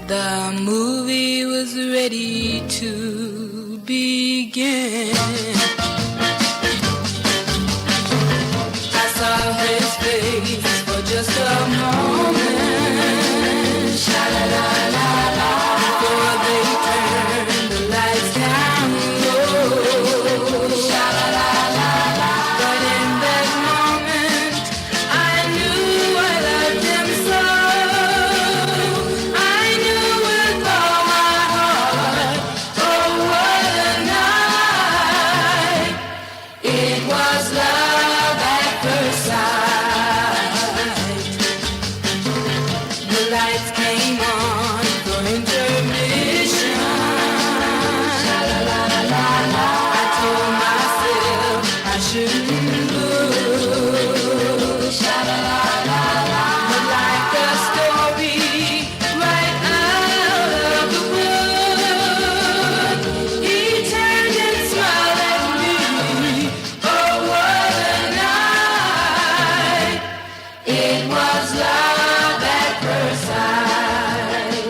The movie was ready to begin. I saw his face for just a moment. Sha-la-la-la-la. Before they turned the lights down low. Sha-la-la-la-la. But in that moment, I knew I loved him so. I knew with all my heart. Oh, what a night. It was love at first sight. The lights came on for intermission. Sha-la-la-la-la. I told myself I shouldn't look. Sha-la-la-la-la. But like a story right out of the book, he turned and smiled at me. Oh, what a night. It was love at first sight.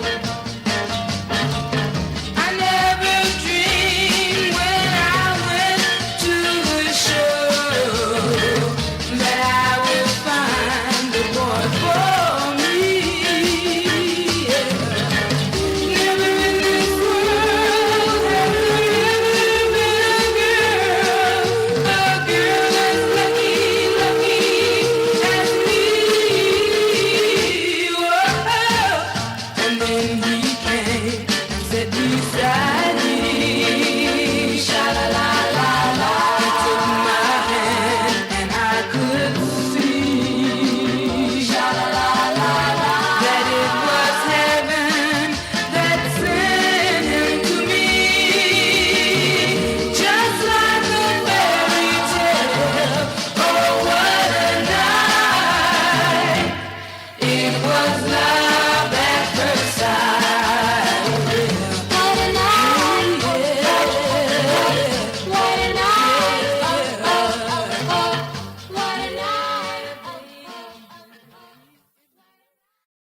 I never dreamed when I went to the show that I would find the boy for me. Never in this world has there ever been a girl as lucky as me. Whoa. And then he